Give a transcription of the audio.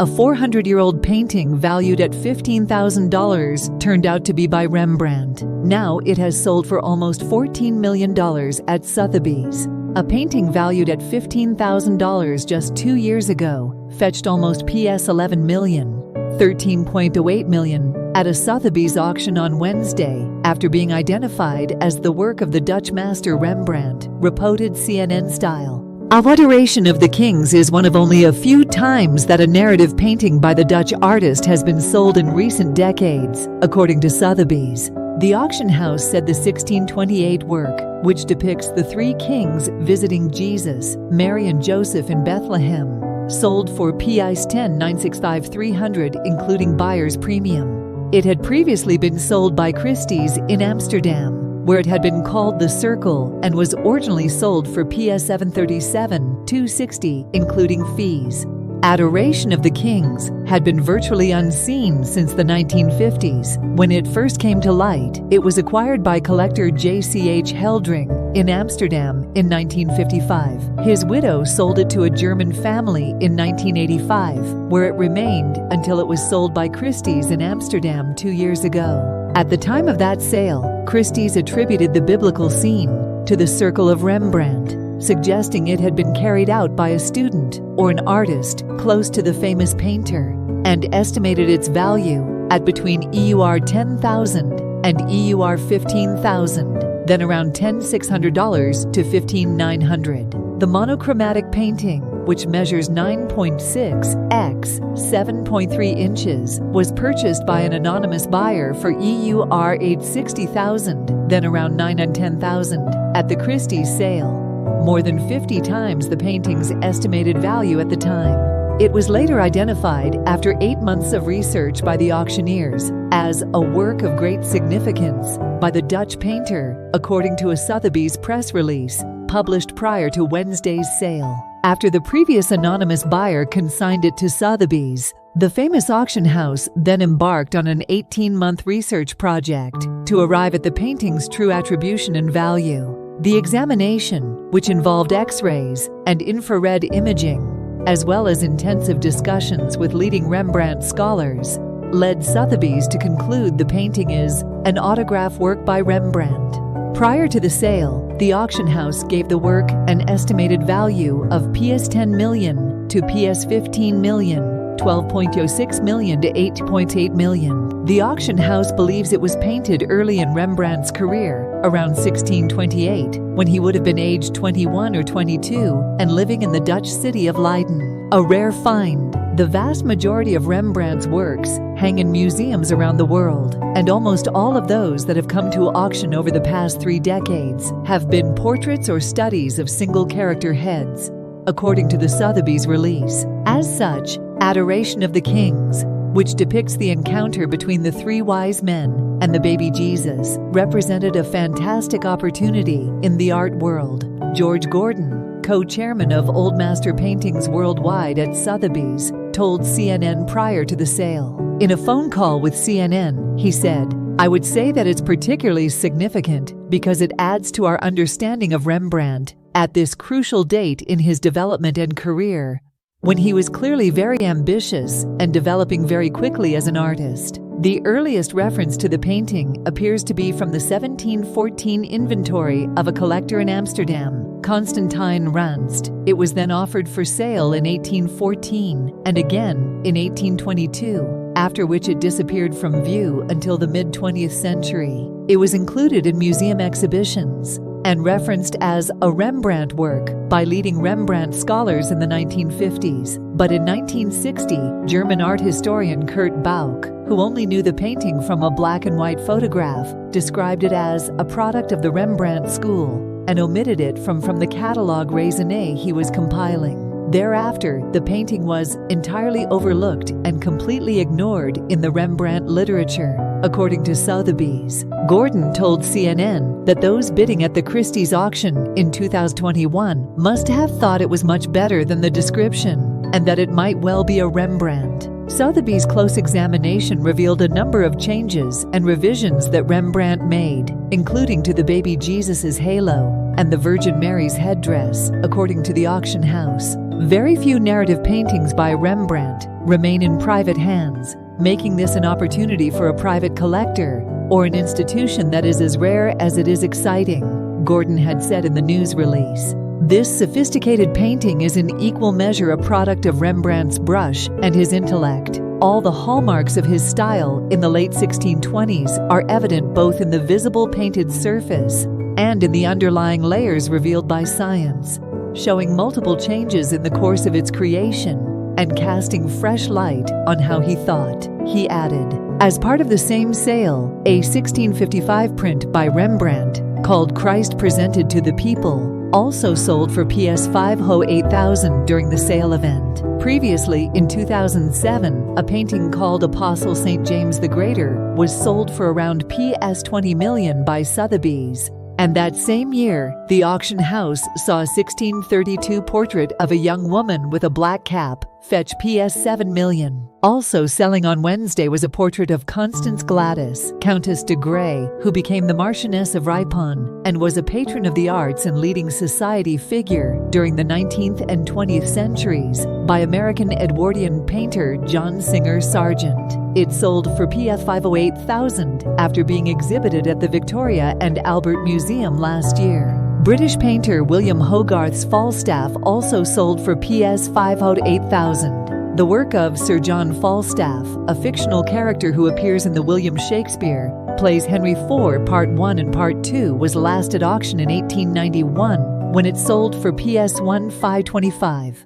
A 400-year-old painting valued at $15,000 turned out to be by Rembrandt. Now it has sold for almost $14 million at Sothebys. A painting valued at $15,000 just 2 years ago fetched almost $11 million, $13.08 million, at a Sotheby's auction on Wednesday after being identified as the work of the Dutch master Rembrandt, Repoted CNN style. Adoration of the Kings is one of only a few times that a narrative painting by the Dutch artist has been sold in recent decades, according to Sothebys. The auction house said the 1628 work, which depicts the three kings visiting Jesus, Mary and Joseph in Bethlehem, sold for $10,965,300 including buyer's premium. It had previously been sold by Christie's in Amsterdam, where it had been called The Circle and was originally sold for $737,260 including fees. Adoration of the Kings had been virtually unseen since the 1950s. When it first came to light, it was acquired by collector J.C.H. Heldring in Amsterdam in 1955. His widow sold it to a German family in 1985, where it remained until it was sold by Christie's in Amsterdam 2 years ago. At the time of that sale, Christie's attributed the biblical scene to the Circle of Rembrandt, suggesting it had been carried out by a student or an artist close to the famous painter, and estimated its value at between EUR 10,000 and EUR 15,000, then around $10,600 to $15,900. The monochromatic painting, which measures 9.6 x 7.3 inches, was purchased by an anonymous buyer for EUR 860,000, then around $910,000, at the Christie's sale, more than 50 times the painting's estimated value at the time. It was later identified, after 8 months of research by the auctioneers, as a work of great significance by the Dutch painter, according to a Sotheby's press release published prior to Wednesday's sale. After the previous anonymous buyer consigned it to Sotheby's, the famous auction house then embarked on an 18-month research project to arrive at the painting's true attribution and value. The examination, which involved X-rays and infrared imaging, as well as intensive discussions with leading Rembrandt scholars, led Sotheby's to conclude the painting is an autograph work by Rembrandt. Prior to the sale, the auction house gave the work an estimated value of $10 million to $15 million, $12.06 million to $8.8 million. The auction house believes it was painted early in Rembrandt's career, around 1628, when he would have been aged 21 or 22 and living in the Dutch city of Leiden. A rare find. The vast majority of Rembrandt's works hang in museums around the world, and almost all of those that have come to auction over the past 3 decades have been portraits or studies of single character heads, according to the Sotheby's release. As such, Adoration of the Kings, which depicts the encounter between the 3 wise men and the baby Jesus, represented a fantastic opportunity in the art world. George Gordon, co-chairman of Old Master Paintings Worldwide at Sotheby's, told CNN prior to the sale. In a phone call with CNN, he said, "I would say that it's particularly significant because it adds to our understanding of Rembrandt at this crucial date in his development and career, when he was clearly very ambitious and developing very quickly as an artist." The earliest reference to the painting appears to be from the 1714 inventory of a collector in Amsterdam, Constantijn Ranst. It was then offered for sale in 1814 and again in 1822, after which it disappeared from view until the mid-20th century. It was included in museum exhibitions and referenced as a Rembrandt work by leading Rembrandt scholars in the 1950s. But in 1960, German art historian Kurt Bauck, who only knew the painting from a black and white photograph, described it as a product of the Rembrandt school and omitted it from the catalogue raisonné he was compiling. Thereafter, the painting was entirely overlooked and completely ignored in the Rembrandt literature, according to Sotheby's. Gordon told CNN that those bidding at the Christie's auction in 2021 must have thought it was much better than the description, and that it might well be a Rembrandt. Sotheby's close examination revealed a number of changes and revisions that Rembrandt made, including to the baby Jesus' halo and the Virgin Mary's headdress, according to the auction house. Very few narrative paintings by Rembrandt remain in private hands, making this an opportunity for a private collector or an institution that is as rare as it is exciting, Gordon had said in the news release. This sophisticated painting is in equal measure a product of Rembrandt's brush and his intellect. All the hallmarks of his style in the late 1620s are evident both in the visible painted surface and in the underlying layers revealed by science, showing multiple changes in the course of its creation and casting fresh light on how he thought, he added. As part of the same sale, a 1655 print by Rembrandt called Christ Presented to the People also sold for PS 508,000 during the sale event. Previously, in 2007, a painting called Apostle St. James the Greater was sold for around PS 20 million by Sothebys. And that same year, the auction house saw a 1632 portrait of a young woman with a black cap fetch PS 7 million. Also selling on Wednesday was a portrait of Constance Gladys, Countess de Grey, who became the Marchioness of Ripon and was a patron of the arts and leading society figure during the 19th and 20th centuries by American Edwardian painter John Singer Sargent. It sold for PS 508,000 after being exhibited at the Victoria and Albert Museum last year. British painter William Hogarth's Falstaff also sold for PS 508,000. The work of Sir John Falstaff, a fictional character who appears in the William Shakespeare plays Henry IV Part 1 and Part 2, was last at auction in 1891 when it sold for PS 1,525.